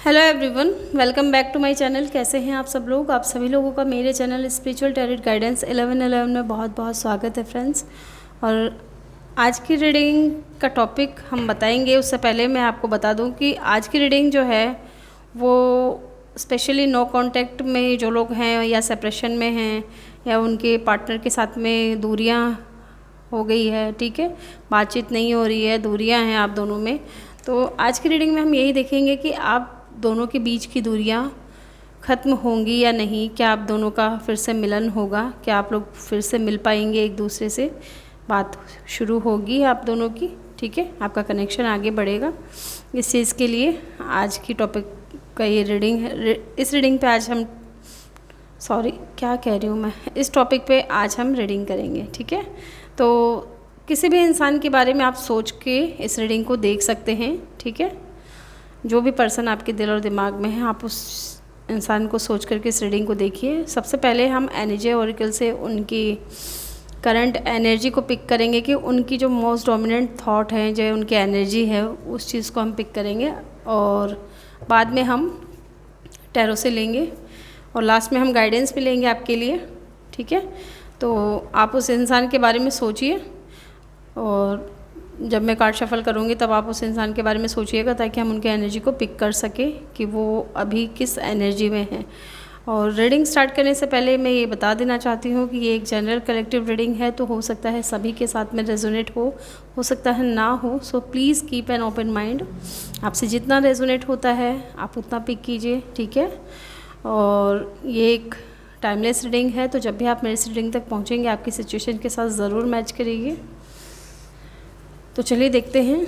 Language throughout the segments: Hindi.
Hello everyone, welcome back to my channel. कैसे हैं आप सब लोग? आप सभी लोगों का मेरे चैनल स्पिरिचुअल टैरोट गाइडेंस 1111 में बहुत बहुत स्वागत है फ्रेंड्स। और आज की रीडिंग का टॉपिक हम बताएंगे। उससे पहले मैं आपको बता दूं कि आज की रीडिंग जो है वो स्पेशली नो कांटेक्ट में जो लोग हैं या सेपरेशन में हैं या उनके पार्टनर के साथ में दूरियां हो गई है, ठीक है, बातचीत नहीं हो रही है, दूरियां हैं आप दोनों में। तो आज की रीडिंग में हम यही देखेंगे कि आप दोनों के बीच की दूरियां ख़त्म होंगी या नहीं, क्या आप दोनों का फिर से मिलन होगा, क्या आप लोग फिर से मिल पाएंगे, एक दूसरे से बात शुरू होगी आप दोनों की, ठीक है, आपका कनेक्शन आगे बढ़ेगा। इस चीज़ के लिए आज की टॉपिक का ये रीडिंग है। इस रीडिंग पे आज हम क्या कह रही हूँ मैं, इस टॉपिक पे आज हम रीडिंग करेंगे, ठीक है। तो किसी भी इंसान के बारे में आप सोच के इस रीडिंग को देख सकते हैं, ठीक है। जो भी पर्सन आपके दिल और दिमाग में है, आप उस इंसान को सोच करके इस रीडिंग को देखिए। सबसे पहले हम एनर्जी ओरेकल से उनकी करंट एनर्जी को पिक करेंगे कि उनकी जो मोस्ट डोमिनेंट थॉट है, जो उनकी एनर्जी है, उस चीज़ को हम पिक करेंगे और बाद में हम टैरो से लेंगे और लास्ट में हम गाइडेंस भी लेंगे आपके लिए, ठीक है। तो आप उस इंसान के बारे में सोचिए और जब मैं कार्ड शफल करूँगी तब आप उस इंसान के बारे में सोचिएगा ताकि हम उनके एनर्जी को पिक कर सकें कि वो अभी किस एनर्जी में है। और रीडिंग स्टार्ट करने से पहले मैं ये बता देना चाहती हूँ कि ये एक जनरल कलेक्टिव रीडिंग है, तो हो सकता है सभी के साथ में रेजोनेट हो सकता है ना हो। So please keep an open mind. आपसे जितना रेजोनेट होता है आप उतना पिक कीजिए, ठीक है। और ये एक टाइमलेस रीडिंग है, तो जब भी आप मेरी रीडिंग तक पहुँचेंगे आपकी सिचुएशन के साथ ज़रूर मैच करिए। तो चलिए देखते हैं।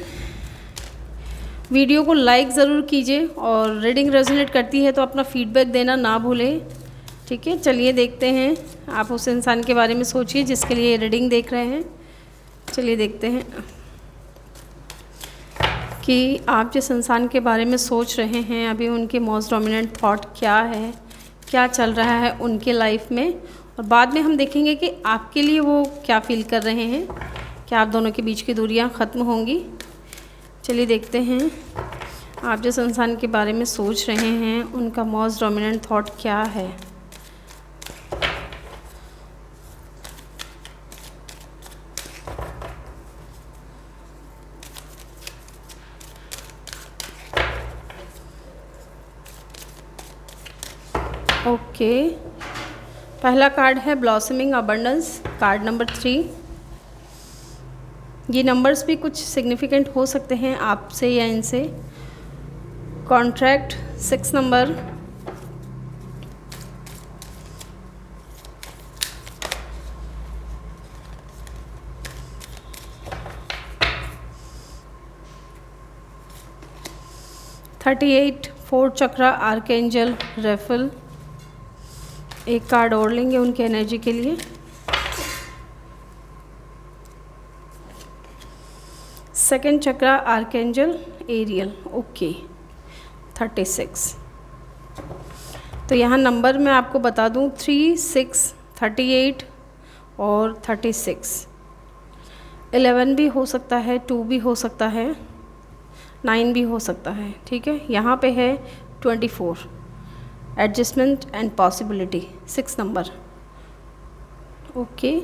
वीडियो को लाइक ज़रूर कीजिए और रीडिंग रेजोनेट करती है तो अपना फीडबैक देना ना भूलें, ठीक है। चलिए देखते हैं। आप उस इंसान के बारे में सोचिए जिसके लिए रीडिंग देख रहे हैं। चलिए देखते हैं कि आप जिस इंसान के बारे में सोच रहे हैं अभी उनके मोस्ट डोमिनेंट थॉट क्या है, क्या चल रहा है उनके लाइफ में, और बाद में हम देखेंगे कि आपके लिए वो क्या फील कर रहे हैं, क्या आप दोनों के बीच की दूरियां ख़त्म होंगी। चलिए देखते हैं आप जिस इंसान के बारे में सोच रहे हैं उनका मोस्ट डोमिनेंट थॉट क्या है। ओके, पहला कार्ड है ब्लॉसमिंग अबंडेंस, कार्ड नंबर 3। ये नंबर्स भी कुछ सिग्निफिकेंट हो सकते हैं आपसे या इनसे। कॉन्ट्रैक्ट 6 नंबर, $38 4 चक्रा आर्कएंजल रेफल। एक कार्ड और लेंगे उनके एनर्जी के लिए। सेकेंड चक्रा आर्कएंजल एरियल, ओके 36। तो यहाँ नंबर मैं आपको बता दूँ 3, 6, 38 और 36। 11 भी हो सकता है, 2 भी हो सकता है, 9 भी हो सकता है, ठीक है। यहाँ पे है 24, adjustment and possibility 6 number, okay.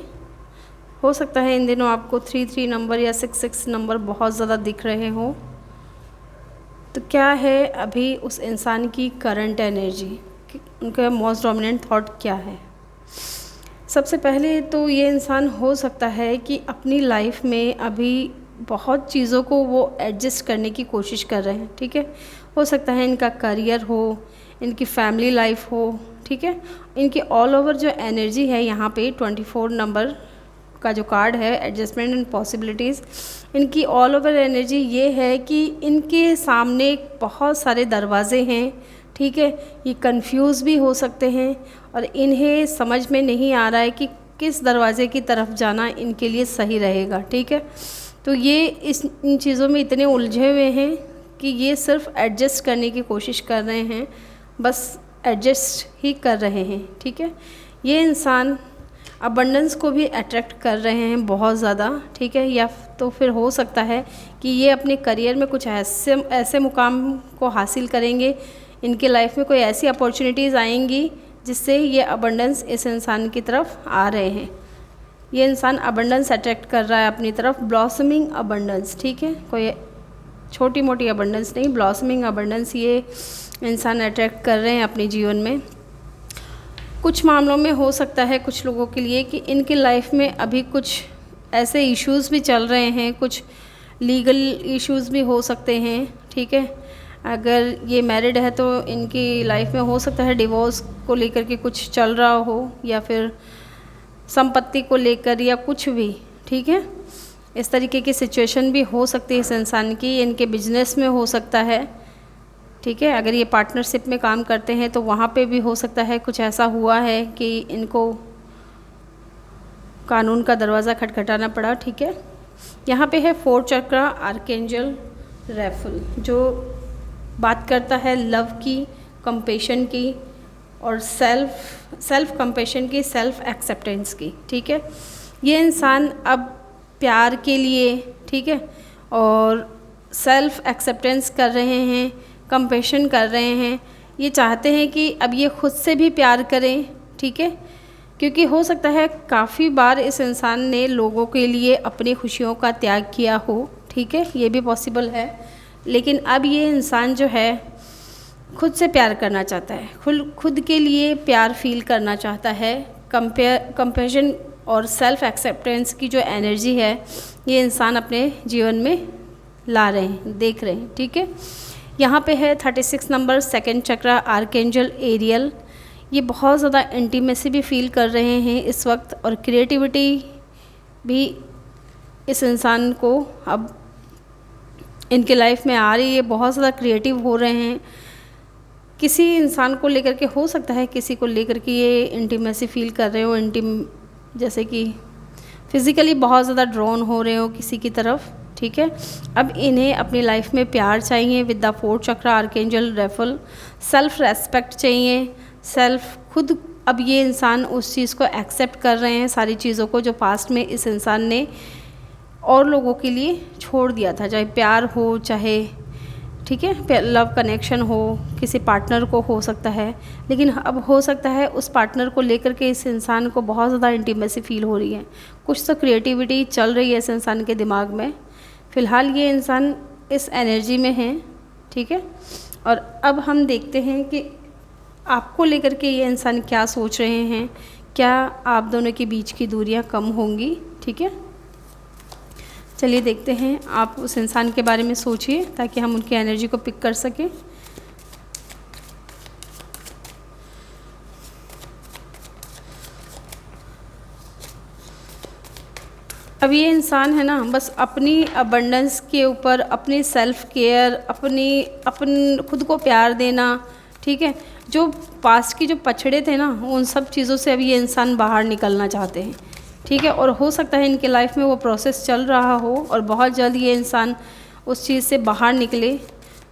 हो सकता है इन दिनों आपको 3 नंबर या 6 नंबर बहुत ज़्यादा दिख रहे हो। तो क्या है अभी उस इंसान की करंट एनर्जी, उनका मोस्ट डोमिनेंट थॉट क्या है। सबसे पहले तो ये इंसान हो सकता है कि अपनी लाइफ में अभी बहुत चीज़ों को वो एडजस्ट करने की कोशिश कर रहे हैं, ठीक है। हो सकता है इनका करियर हो, इनकी फैमिली लाइफ हो, ठीक है। इनकी ऑल ओवर जो एनर्जी है यहाँ पे 24 नंबर का जो कार्ड है, एडजस्टमेंट एंड पॉसिबिलिटीज़, इनकी ऑल ओवर एनर्जी ये है कि इनके सामने बहुत सारे दरवाजे हैं, ठीक है। ये कंफ्यूज भी हो सकते हैं और इन्हें समझ में नहीं आ रहा है कि किस दरवाजे की तरफ जाना इनके लिए सही रहेगा, ठीक है। तो ये इन चीज़ों में इतने उलझे हुए हैं कि ये सिर्फ एडजस्ट करने की कोशिश कर रहे हैं, बस एडजस्ट ही कर रहे हैं, ठीक है। ये इंसान अबंडेंस को भी अट्रैक्ट कर रहे हैं बहुत ज़्यादा, ठीक है। या तो फिर हो सकता है कि ये अपने करियर में कुछ ऐसे मुकाम को हासिल करेंगे, इनके लाइफ में कोई ऐसी अपॉर्चुनिटीज़ आएंगी जिससे ये अबंडेंस इस इंसान की तरफ आ रहे हैं। ये इंसान अबंडेंस अट्रैक्ट कर रहा है अपनी तरफ, ब्लॉसमिंग अबंडेंस, ठीक है। कोई छोटी मोटी अबंडेंस नहीं, ब्लॉसमिंग अबंडेंस ये इंसान अट्रैक्ट कर रहे हैं अपने जीवन में। कुछ मामलों में हो सकता है कुछ लोगों के लिए कि इनकी लाइफ में अभी कुछ ऐसे इश्यूज़ भी चल रहे हैं, कुछ लीगल इश्यूज़ भी हो सकते हैं, ठीक है। अगर ये मैरिड है तो इनकी लाइफ में हो सकता है डिवोर्स को लेकर के कुछ चल रहा हो, या फिर संपत्ति को लेकर, या कुछ भी, ठीक है। इस तरीके की सिचुएशन भी हो सकती है इस इंसान की। इनके बिजनेस में हो सकता है, ठीक है। अगर ये पार्टनरशिप में काम करते हैं तो वहाँ पे भी हो सकता है कुछ ऐसा हुआ है कि इनको कानून का दरवाज़ा खटखटाना पड़ा, ठीक है। यहाँ पे है 4th चक्रा आर्कएंजल रैफल, जो बात करता है लव की, कंपेशन की, और सेल्फ कंपेशन की, सेल्फ एक्सेप्टेंस की, ठीक है। ये इंसान अब प्यार के लिए, ठीक है, और सेल्फ एक्सेप्टेंस कर रहे हैं, कंपेशन कर रहे हैं। ये चाहते हैं कि अब ये खुद से भी प्यार करें, ठीक है। क्योंकि हो सकता है काफ़ी बार इस इंसान ने लोगों के लिए अपनी खुशियों का त्याग किया हो, ठीक है, ये भी पॉसिबल है। लेकिन अब ये इंसान जो है खुद से प्यार करना चाहता है, खुद के लिए प्यार फील करना चाहता है। कंपेशन और सेल्फ एक्सेप्टेंस की जो एनर्जी है ये इंसान अपने जीवन में ला रहे हैं, देख रहे हैं, ठीक है। यहाँ पे है 36 नंबर 2nd चक्रा आर्कएंजल एरियल। ये बहुत ज़्यादा इंटीमेसी भी फील कर रहे हैं इस वक्त, और क्रिएटिविटी भी इस इंसान को अब इनके लाइफ में आ रही है। बहुत ज़्यादा क्रिएटिव हो रहे हैं, किसी इंसान को लेकर के, हो सकता है किसी को लेकर के ये इंटीमेसी फील कर रहे हो, जैसे कि फिज़िकली बहुत ज़्यादा ड्रॉन हो रहे हो किसी की तरफ, ठीक है। अब इन्हें अपनी लाइफ में प्यार चाहिए with the 4th chakra archangel raffle. Self respect चाहिए, खुद अब ये इंसान उस चीज़ को एक्सेप्ट कर रहे हैं, सारी चीज़ों को जो पास्ट में इस इंसान ने और लोगों के लिए छोड़ दिया था, चाहे प्यार हो, चाहे, ठीक है, लव कनेक्शन हो, किसी पार्टनर को हो सकता है। लेकिन अब हो सकता है उस पार्टनर को लेकर के इस इंसान को बहुत ज़्यादा इंटीमेसी फील हो रही है, कुछ तो क्रिएटिविटी चल रही है इस इंसान के दिमाग में। फ़िलहाल ये इंसान इस एनर्जी में है, ठीक है। और अब हम देखते हैं कि आपको लेकर के ये इंसान क्या सोच रहे हैं, क्या आप दोनों के बीच की दूरियां कम होंगी, ठीक है। चलिए देखते हैं, आप उस इंसान के बारे में सोचिए ताकि हम उनकी एनर्जी को पिक कर सकें। अब ये इंसान है ना, बस अपनी अबंडेंस के ऊपर, अपनी सेल्फ केयर, खुद को प्यार देना, ठीक है, जो पास्ट की जो पछड़े थे ना उन सब चीज़ों से अब ये इंसान बाहर निकलना चाहते हैं, ठीक है। और हो सकता है इनके लाइफ में वो प्रोसेस चल रहा हो और बहुत जल्द ये इंसान उस चीज़ से बाहर निकले।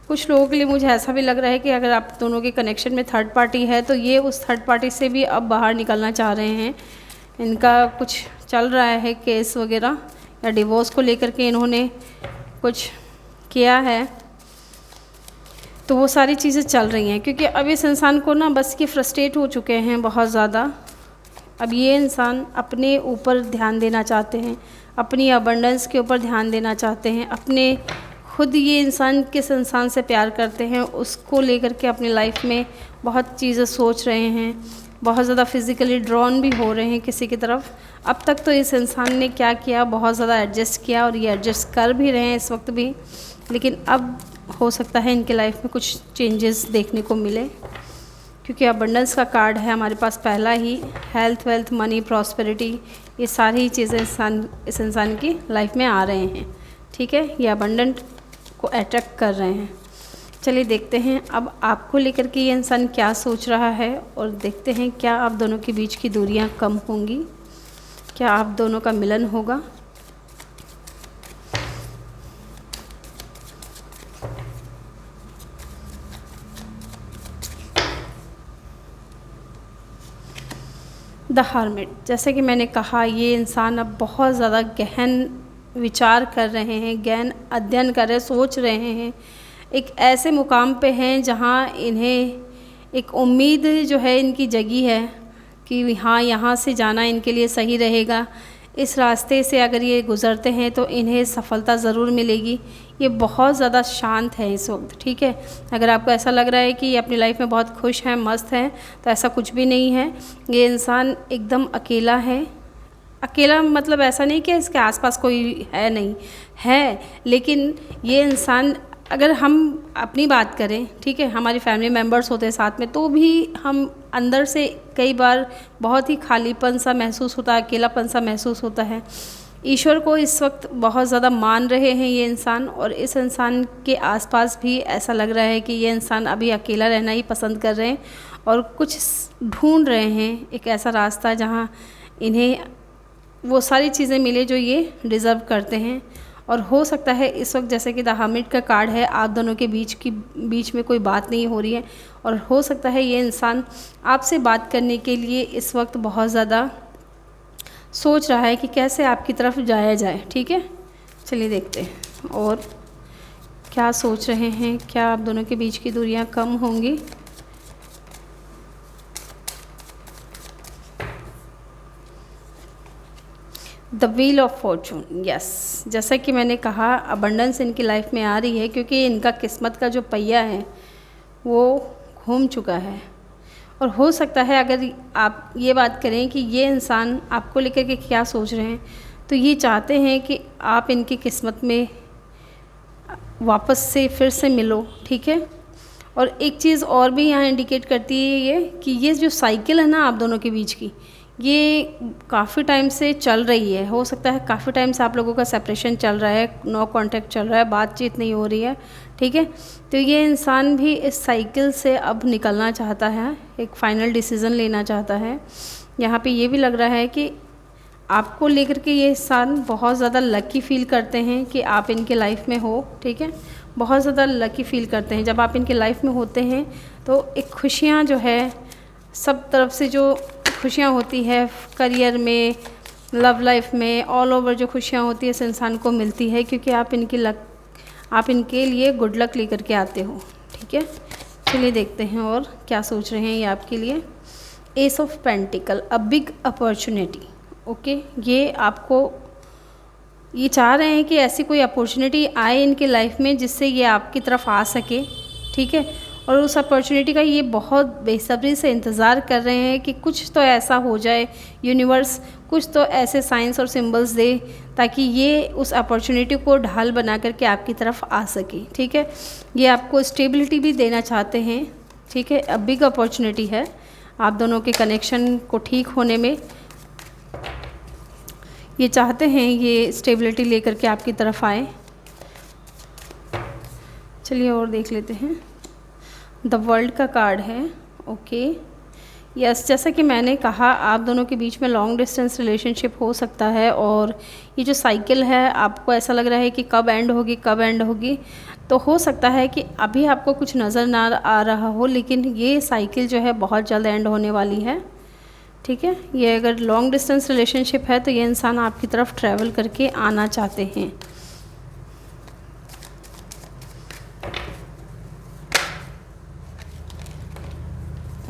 कुछ लोगों के लिए मुझे ऐसा भी लग रहा है कि अगर आप दोनों के कनेक्शन में थर्ड पार्टी है तो ये उस थर्ड पार्टी से भी अब बाहर निकलना चाह रहे हैं। इनका कुछ चल रहा है केस वगैरह, या डिवोर्स को लेकर के इन्होंने कुछ किया है, तो वो सारी चीज़ें चल रही हैं। क्योंकि अब इस इंसान को ना बस ये फ्रस्ट्रेट हो चुके हैं बहुत ज़्यादा। अब ये इंसान अपने ऊपर ध्यान देना चाहते हैं, अपनी अबंडेंस के ऊपर ध्यान देना चाहते हैं, अपने खुद ये इंसान किस इंसान से प्यार करते हैं उसको लेकर के अपनी लाइफ में बहुत चीज़ें सोच रहे हैं, बहुत ज़्यादा फिज़िकली ड्रॉन भी हो रहे हैं किसी की तरफ। अब तक तो इस इंसान ने क्या किया, बहुत ज़्यादा एडजस्ट किया और ये एडजस्ट कर भी रहे हैं इस वक्त भी। लेकिन अब हो सकता है इनके लाइफ में कुछ चेंजेस देखने को मिले, क्योंकि अबंडेंस का कार्ड है हमारे पास पहला ही। हेल्थ, वेल्थ, मनी, प्रॉस्पेरिटी, ये सारी चीज़ें इस इंसान की लाइफ में आ रहे हैं, ठीक है। ये अबंडेंट को अट्रैक्ट कर रहे हैं। चलिए देखते हैं अब आपको लेकर के ये इंसान क्या सोच रहा है, और देखते हैं क्या आप दोनों के बीच की दूरियां कम होंगी, क्या आप दोनों का मिलन होगा। द हर्मिट, जैसे कि मैंने कहा ये इंसान अब बहुत ज़्यादा गहन विचार कर रहे हैं, गहन अध्ययन कर रहे हैं, सोच रहे हैं, एक ऐसे मुकाम पे हैं जहाँ इन्हें एक उम्मीद जो है इनकी जगी है कि हाँ यहाँ से जाना इनके लिए सही रहेगा, इस रास्ते से अगर ये गुज़रते हैं तो इन्हें सफलता ज़रूर मिलेगी। ये बहुत ज़्यादा शांत है इस वक्त, ठीक है। अगर आपको ऐसा लग रहा है कि ये अपनी लाइफ में बहुत खुश हैं, मस्त हैं, तो ऐसा कुछ भी नहीं है। ये इंसान एकदम अकेला है। अकेला मतलब ऐसा नहीं कि इसके आसपास कोई है, नहीं है, लेकिन ये इंसान, अगर हम अपनी बात करें, ठीक है, हमारी फैमिली मेम्बर्स होते हैं साथ में, तो भी हम अंदर से कई बार बहुत ही खालीपन सा महसूस होता है, अकेलापन सा महसूस होता है। ईश्वर को इस वक्त बहुत ज़्यादा मान रहे हैं ये इंसान, और इस इंसान के आसपास भी ऐसा लग रहा है कि ये इंसान अभी अकेला रहना ही पसंद कर रहे हैं और कुछ ढूंढ रहे हैं, एक ऐसा रास्ता जहाँ इन्हें वो सारी चीज़ें मिले जो ये डिज़र्व करते हैं। और हो सकता है इस वक्त, जैसे कि द हर्मिट का कार्ड है, आप दोनों के बीच में कोई बात नहीं हो रही है, और हो सकता है ये इंसान आपसे बात करने के लिए इस वक्त बहुत ज़्यादा सोच रहा है कि कैसे आपकी तरफ जाया जाए, ठीक है। चलिए देखते हैं और क्या सोच रहे हैं, क्या आप दोनों के बीच की दूरियां कम होंगी। The wheel of Fortune, yes, जैसा कि मैंने कहा अबंडेंस इनकी लाइफ में आ रही है, क्योंकि इनका किस्मत का जो पहिया है वो घूम चुका है। और हो सकता है अगर आप ये बात करें कि ये इंसान आपको लेकर के क्या सोच रहे हैं, तो ये चाहते हैं कि आप इनकी किस्मत में वापस से फिर से मिलो, ठीक है। और एक चीज़ और भी यहाँ इंडिकेट करती है ये कि ये जो साइकिल है ना आप दोनों के बीच की, ये काफ़ी टाइम से चल रही है। हो सकता है काफ़ी टाइम से आप लोगों का सेपरेशन चल रहा है, नो कांटेक्ट चल रहा है, बातचीत नहीं हो रही है, ठीक है। तो ये इंसान भी इस साइकिल से अब निकलना चाहता है, एक फ़ाइनल डिसीज़न लेना चाहता है। यहाँ पे ये भी लग रहा है कि आपको लेकर के ये इंसान बहुत ज़्यादा लकी फील करते हैं कि आप इनके लाइफ में हो, ठीक है। बहुत ज़्यादा लकी फील करते हैं जब आप इनके लाइफ में होते हैं, तो एक खुशियाँ जो है सब तरफ से जो खुशियाँ होती है करियर में, लव लाइफ में, ऑल ओवर जो खुशियाँ होती है इस इंसान को मिलती है, क्योंकि आप इनके लिए गुड लक लेकर के आते हो, ठीक है। चलिए देखते हैं और क्या सोच रहे हैं ये आपके लिए। S of pentacle, a big opportunity, okay. ये आपको ये चाह रहे हैं कि ऐसी कोई अपॉर्चुनिटी आए इनके लाइफ में जिससे ये आपकी तरफ आ सके, ठीक है। और उस अपॉर्चुनिटी का ये बहुत बेसब्री से इंतज़ार कर रहे हैं कि कुछ तो ऐसा हो जाए, यूनिवर्स कुछ तो ऐसे साइंस और सिंबल्स दे ताकि ये उस अपॉर्चुनिटी को ढाल बना करके आपकी तरफ आ सके, ठीक है। ये आपको स्टेबिलिटी भी देना चाहते हैं, ठीक है। अब बिग अपॉर्चुनिटी है आप दोनों के कनेक्शन को ठीक होने में, ये चाहते हैं ये स्टेबिलिटी लेकर के आपकी तरफ आए। चलिए और देख लेते हैं। द वर्ल्ड का कार्ड है, ओके, यस। जैसा कि मैंने कहा आप दोनों के बीच में लॉन्ग डिस्टेंस रिलेशनशिप हो सकता है, और ये जो साइकिल है आपको ऐसा लग रहा है कि कब एंड होगी, कब एंड होगी। तो हो सकता है कि अभी आपको कुछ नज़र ना आ रहा हो, लेकिन ये साइकिल जो है बहुत जल्द एंड होने वाली है, ठीक है। ये अगर लॉन्ग डिस्टेंस रिलेशनशिप है तो ये इंसान आपकी तरफ ट्रैवल करके आना चाहते हैं।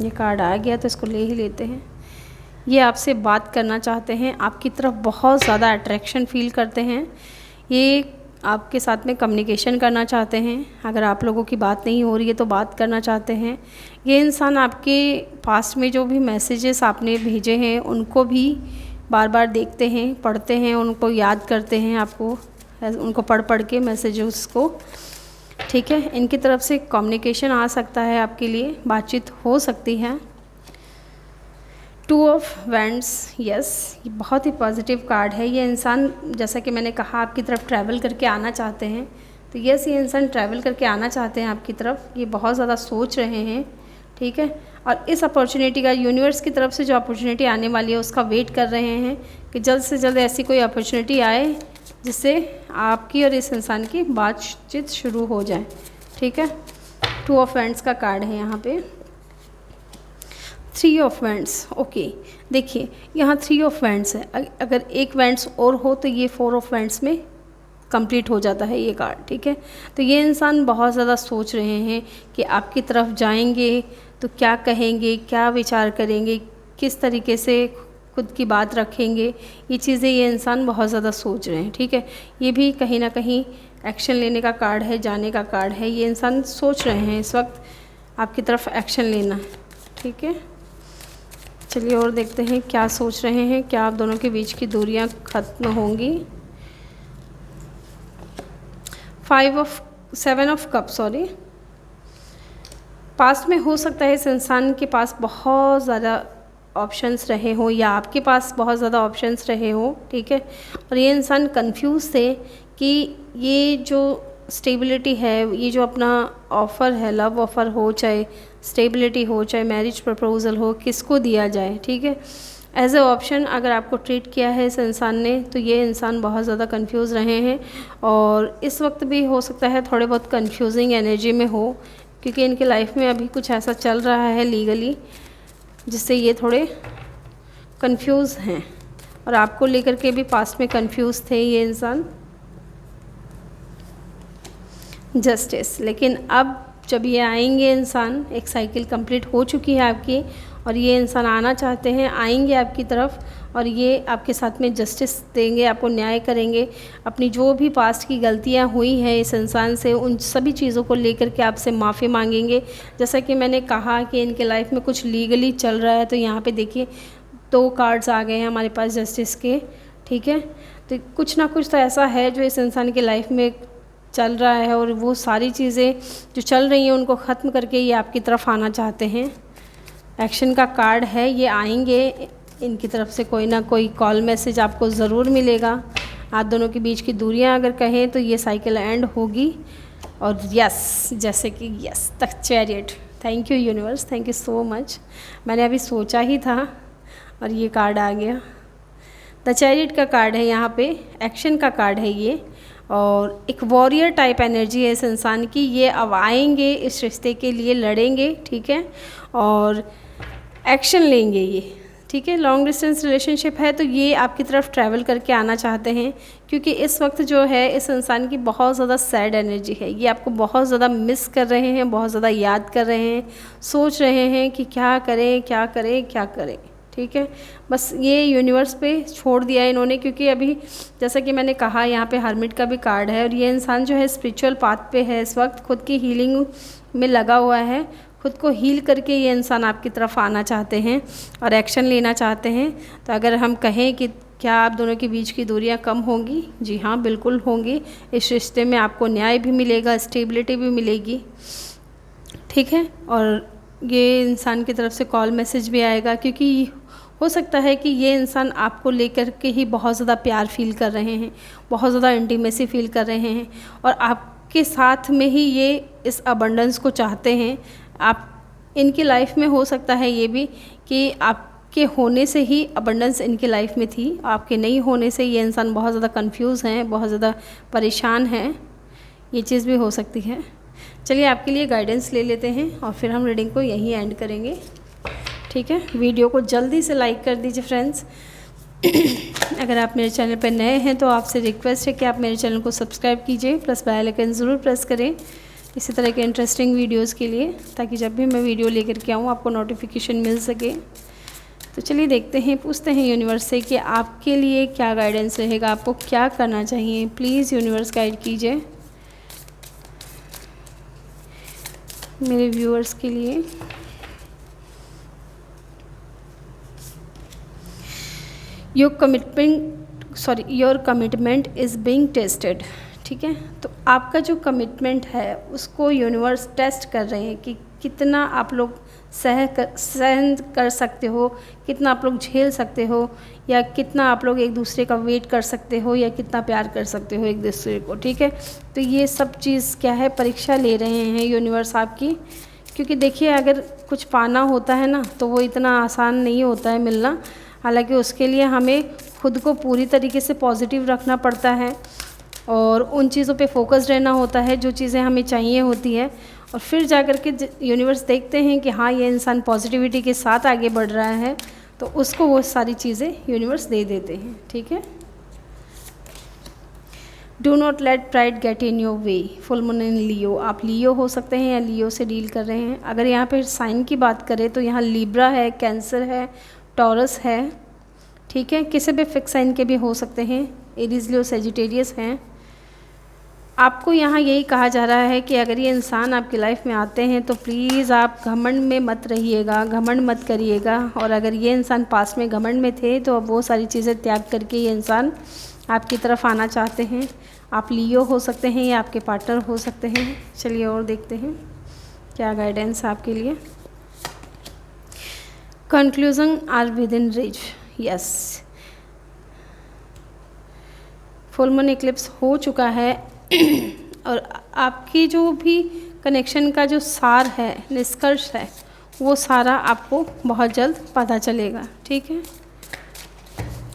ये कार्ड आ गया तो इसको ले ही लेते हैं। ये आपसे बात करना चाहते हैं, आपकी तरफ बहुत ज़्यादा अट्रैक्शन फील करते हैं, ये आपके साथ में कम्युनिकेशन करना चाहते हैं। अगर आप लोगों की बात नहीं हो रही है तो बात करना चाहते हैं। ये इंसान आपके पास्ट में जो भी मैसेजेस आपने भेजे हैं उनको भी बार बार देखते हैं, पढ़ते हैं, उनको याद करते हैं, आपको उनको पढ़ के मैसेजेस को, ठीक है। इनकी तरफ से कम्युनिकेशन आ सकता है, आपके लिए बातचीत हो सकती है। टू ऑफ वैंड्स, यस, ये बहुत ही पॉजिटिव कार्ड है। ये इंसान, जैसा कि मैंने कहा, आपकी तरफ ट्रैवल करके आना चाहते हैं। तो यस, ये इंसान ट्रैवल करके आना चाहते हैं आपकी तरफ, ये बहुत ज़्यादा सोच रहे हैं, ठीक है। और इस अपॉर्चुनिटी का, यूनिवर्स की तरफ से जो अपॉर्चुनिटी आने वाली है उसका वेट कर रहे हैं कि जल्द से जल्द ऐसी कोई अपॉर्चुनिटी आए जिससे आपकी और इस इंसान की बातचीत शुरू हो जाए, ठीक है। टू ऑफ वैंड्स का कार्ड है यहाँ पे। 3 ऑफ वैंड्स, ओके। देखिए यहाँ 3 ऑफ वैंड्स है, अगर एक वैंड्स और हो तो ये 4 ऑफ वैंड्स में कंप्लीट हो जाता है ये कार्ड, ठीक है। तो ये इंसान बहुत ज़्यादा सोच रहे हैं कि आपकी तरफ जाएंगे तो क्या कहेंगे, क्या विचार करेंगे, किस तरीके से खुद की बात रखेंगे, ये चीज़ें ये इंसान बहुत ज़्यादा सोच रहे हैं, ठीक है। ये भी कहीं ना कहीं एक्शन लेने का कार्ड है, जाने का कार्ड है। ये इंसान सोच रहे हैं इस वक्त आपकी तरफ एक्शन लेना, ठीक है। चलिए और देखते हैं क्या सोच रहे हैं, क्या आप दोनों के बीच की दूरियां ख़त्म होंगी। 7 ऑफ कप, सॉरी। पास्ट में हो सकता है इस इंसान के पास बहुत ज़्यादा ऑप्शंस रहे हों या आपके पास बहुत ज़्यादा ऑप्शंस रहे हों, ठीक है। और ये इंसान कंफ्यूज थे कि ये जो स्टेबिलिटी है, ये जो अपना ऑफ़र है, लव ऑफ़र हो, चाहे स्टेबिलिटी हो, चाहे मैरिज प्रपोजल हो, किसको दिया जाए, ठीक है। एज ए ऑप्शन अगर आपको ट्रीट किया है इस इंसान ने तो ये इंसान बहुत ज़्यादा कंफ्यूज रहे हैं और इस वक्त भी हो सकता है थोड़े बहुत कंफ्यूजिंग एनर्जी में हो, क्योंकि इनके लाइफ में अभी कुछ ऐसा चल रहा है लीगली जिससे ये थोड़े कंफ्यूज हैं और आपको लेकर के भी पास्ट में कंफ्यूज थे ये इंसान। जस्टिस, लेकिन अब जब ये आएंगे इंसान, एक साइकिल कंप्लीट हो चुकी है आपकी और ये इंसान आना चाहते हैं, आएंगे आपकी तरफ और ये आपके साथ में जस्टिस देंगे, आपको न्याय करेंगे। अपनी जो भी पास्ट की गलतियां हुई हैं इस इंसान से, उन सभी चीज़ों को लेकर के आपसे माफ़ी मांगेंगे। जैसा कि मैंने कहा कि इनके लाइफ में कुछ लीगली चल रहा है, तो यहाँ पे देखिए 2 कार्ड्स आ गए हैं हमारे पास जस्टिस के, ठीक है। तो कुछ ना कुछ तो ऐसा है जो इस इंसान की लाइफ में चल रहा है और वो सारी चीज़ें जो चल रही हैं उनको ख़त्म करके ये आपकी तरफ आना चाहते हैं। एक्शन का कार्ड है, ये आएंगे, इनकी तरफ से कोई ना कोई कॉल मैसेज आपको ज़रूर मिलेगा। आप दोनों के बीच की दूरियां अगर कहें तो ये साइकिल एंड होगी। और यस, जैसे कि yes the chariot, thank you universe, thank you so much. मैंने अभी सोचा ही था और ये कार्ड आ गया। द चैरियट का कार्ड है, यहाँ पे एक्शन का कार्ड है ये, और एक वॉरियर टाइप एनर्जी है इस इंसान की। ये अब आएंगे, इस रिश्ते के लिए लड़ेंगे, ठीक है, और एक्शन लेंगे ये, ठीक है। लॉन्ग डिस्टेंस रिलेशनशिप है तो ये आपकी तरफ ट्रैवल करके आना चाहते हैं, क्योंकि इस वक्त जो है इस इंसान की बहुत ज़्यादा सैड एनर्जी है। ये आपको बहुत ज़्यादा मिस कर रहे हैं, बहुत ज़्यादा याद कर रहे हैं, सोच रहे हैं कि क्या करें क्या करें क्या करें, ठीक है। बस ये यूनिवर्स पे छोड़ दिया है इन्होंने, क्योंकि अभी जैसा कि मैंने कहा यहाँ पे हर्मिट का भी कार्ड है और ये इंसान जो है स्पिरिचुअल पाथ पे है इस वक्त, खुद की हीलिंग में लगा हुआ है। खुद को हील करके ये इंसान आपकी तरफ आना चाहते हैं और एक्शन लेना चाहते हैं। तो अगर हम कहें कि क्या आप दोनों के बीच की दूरियां कम होंगी, जी हाँ बिल्कुल होंगी। इस रिश्ते में आपको न्याय भी मिलेगा, स्टेबिलिटी भी मिलेगी, ठीक है। और ये इंसान की तरफ से कॉल मैसेज भी आएगा, क्योंकि हो सकता है कि ये इंसान आपको लेकर के ही बहुत ज़्यादा प्यार फील कर रहे हैं, बहुत ज़्यादा इंटीमेसी फील कर रहे हैं और आपके साथ में ही ये इस अबंडेंस को चाहते हैं। आप इनकी लाइफ में हो सकता है ये भी कि आपके होने से ही अबंडेंस इनकी लाइफ में थी, आपके नहीं होने से ये इंसान बहुत ज़्यादा कंफ्यूज हैं, बहुत ज़्यादा परेशान हैं, ये चीज़ भी हो सकती है। चलिए आपके लिए गाइडेंस ले लेते हैं और फिर हम रीडिंग को यहीं एंड करेंगे, ठीक है। वीडियो को जल्दी से लाइक कर दीजिए फ्रेंड्स। अगर आप मेरे चैनल पर नए हैं तो आपसे रिक्वेस्ट है कि आप मेरे चैनल को सब्सक्राइब कीजिए, प्लस बेल आइकन ज़रूर प्रेस करें इसी तरह के इंटरेस्टिंग वीडियोस के लिए, ताकि जब भी मैं वीडियो लेकर के आऊँ आपको नोटिफिकेशन मिल सके। तो चलिए देखते हैं, पूछते हैं यूनिवर्स से कि आपके लिए क्या गाइडेंस रहेगा, आपको क्या करना चाहिए। प्लीज़ यूनिवर्स गाइड कीजिए मेरे व्यूअर्स के लिए। Your commitment is being tested, ठीक है। तो आपका जो कमिटमेंट है उसको यूनिवर्स टेस्ट कर रहे हैं कि कितना आप लोग सहन कर सकते हो, कितना आप लोग झेल सकते हो, या कितना आप लोग एक दूसरे का वेट कर सकते हो, या कितना प्यार कर सकते हो एक दूसरे को, ठीक है। तो ये सब चीज़ क्या है, परीक्षा ले रहे हैं यूनिवर्स आपकी, क्योंकि देखिए अगर कुछ पाना होता है ना तो वो इतना आसान नहीं होता है मिलना। हालांकि उसके लिए हमें खुद को पूरी तरीके से पॉजिटिव रखना पड़ता है और उन चीज़ों पे फोकस रहना होता है जो चीज़ें हमें चाहिए होती है, और फिर जा कर के यूनिवर्स देखते हैं कि हाँ ये इंसान पॉजिटिविटी के साथ आगे बढ़ रहा है, तो उसको वो सारी चीज़ें यूनिवर्स दे देते हैं। ठीक है। Do not let pride get in your way, full moon in Leo. आप लियो हो सकते हैं या लियो से डील कर रहे हैं। अगर यहाँ पे साइन की बात करें तो यहाँ लिब्रा है, कैंसर है, टॉरस है। ठीक है, किसी भी फिक्स साइन के भी हो सकते हैं, एरीज, लियो, सेजिटेरियस हैं। आपको यहाँ यही कहा जा रहा है कि अगर ये इंसान आपकी लाइफ में आते हैं तो प्लीज़ आप घमंड में मत रहिएगा, घमंड मत करिएगा। और अगर ये इंसान पास में घमंड में थे तो अब वो सारी चीज़ें त्याग करके ये इंसान आपकी तरफ आना चाहते हैं। आप लियो हो सकते हैं या आपके पार्टनर हो सकते हैं। चलिए और देखते हैं क्या गाइडेंस आपके लिए। Conclusion are within reach, yes. Full moon eclipse हो चुका है और आपकी जो भी कनेक्शन का जो सार है, निष्कर्ष है, वो सारा आपको बहुत जल्द पता चलेगा। ठीक है,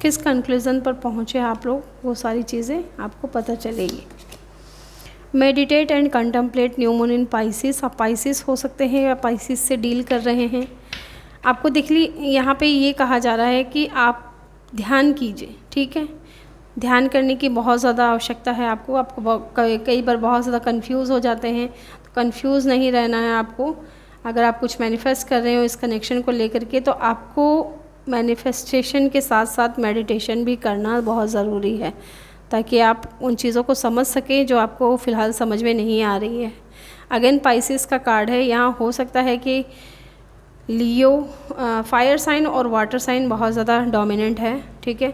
किस कंक्लूज़न पर पहुँचे आप लोग, वो सारी चीज़ें आपको पता चलेगी। Meditate and contemplate new moon in Pisces. आप पाइसिस हो सकते हैं या पाइसिस से डील कर रहे हैं। आपको देख ली यहाँ पे ये कहा जा रहा है कि आप ध्यान कीजिए। ठीक है, ध्यान करने की बहुत ज़्यादा आवश्यकता है आपको कई बार बहुत ज़्यादा कंफ्यूज हो जाते हैं, तो कंफ्यूज नहीं रहना है आपको। अगर आप कुछ मैनिफेस्ट कर रहे हो इस कनेक्शन को लेकर के, तो आपको मैनिफेस्टेशन के साथ साथ मेडिटेशन भी करना बहुत ज़रूरी है, ताकि आप उन चीज़ों को समझ सकें जो आपको फ़िलहाल समझ में नहीं आ रही है। अगेन पाइसिस का कार्ड है, यहाँ हो सकता है कि लियो, फायर साइन और वाटर साइन बहुत ज़्यादा डोमिनेंट है। ठीक है,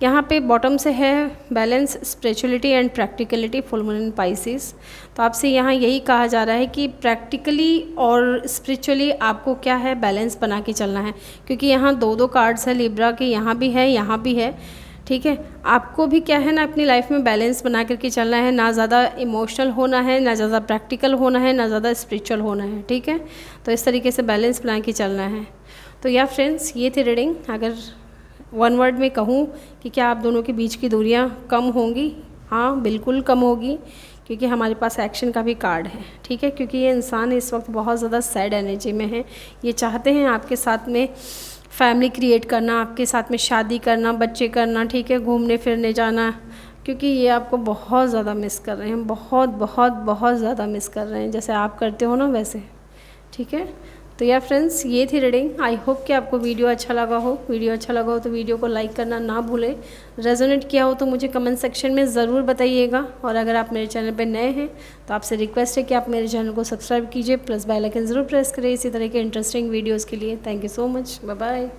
यहाँ पे बॉटम से है balance, spirituality and practicality, full moon in Pisces. तो आपसे यहाँ यही कहा जा रहा है कि प्रैक्टिकली और स्पिरिचुअली आपको क्या है, बैलेंस बना के चलना है, क्योंकि यहाँ दो कार्ड्स है लिब्रा के, यहाँ भी है, यहाँ भी है। ठीक है, आपको भी क्या है ना, अपनी लाइफ में बैलेंस बना करके चलना है, ना ज़्यादा इमोशनल होना है, ना ज़्यादा प्रैक्टिकल होना है, ना ज़्यादा स्पिरिचुअल होना है। ठीक है, तो इस तरीके से बैलेंस बना के चलना है। तो या फ्रेंड्स, ये थी रीडिंग। अगर वन वर्ड में कहूँ कि क्या आप दोनों के बीच की दूरियां कम होंगी? हाँ, बिल्कुल कम होगी, क्योंकि हमारे पास एक्शन का भी कार्ड है। ठीक है, क्योंकि ये इंसान इस वक्त बहुत ज़्यादा सैड एनर्जी में है। ये चाहते हैं आपके साथ में फैमिली क्रिएट करना, आपके साथ में शादी करना, बच्चे करना, ठीक है, घूमने फिरने जाना, क्योंकि ये आपको बहुत ज़्यादा मिस कर रहे हैं, बहुत बहुत बहुत ज़्यादा मिस कर रहे हैं, जैसे आप करते हो ना वैसे। ठीक है, तो यार फ्रेंड्स, ये थी रीडिंग। आई होप कि आपको वीडियो अच्छा लगा हो। वीडियो अच्छा लगा हो तो वीडियो को लाइक करना ना भूलें। रेजोनेट किया हो तो मुझे कमेंट सेक्शन में ज़रूर बताइएगा। और अगर आप मेरे चैनल पर नए हैं तो आपसे रिक्वेस्ट है कि आप मेरे चैनल को सब्सक्राइब कीजिए, प्लस बेल आइकन ज़रूर प्रेस करें इसी तरह के इंटरेस्टिंग वीडियोज़ के लिए। Thank you so much, bye bye.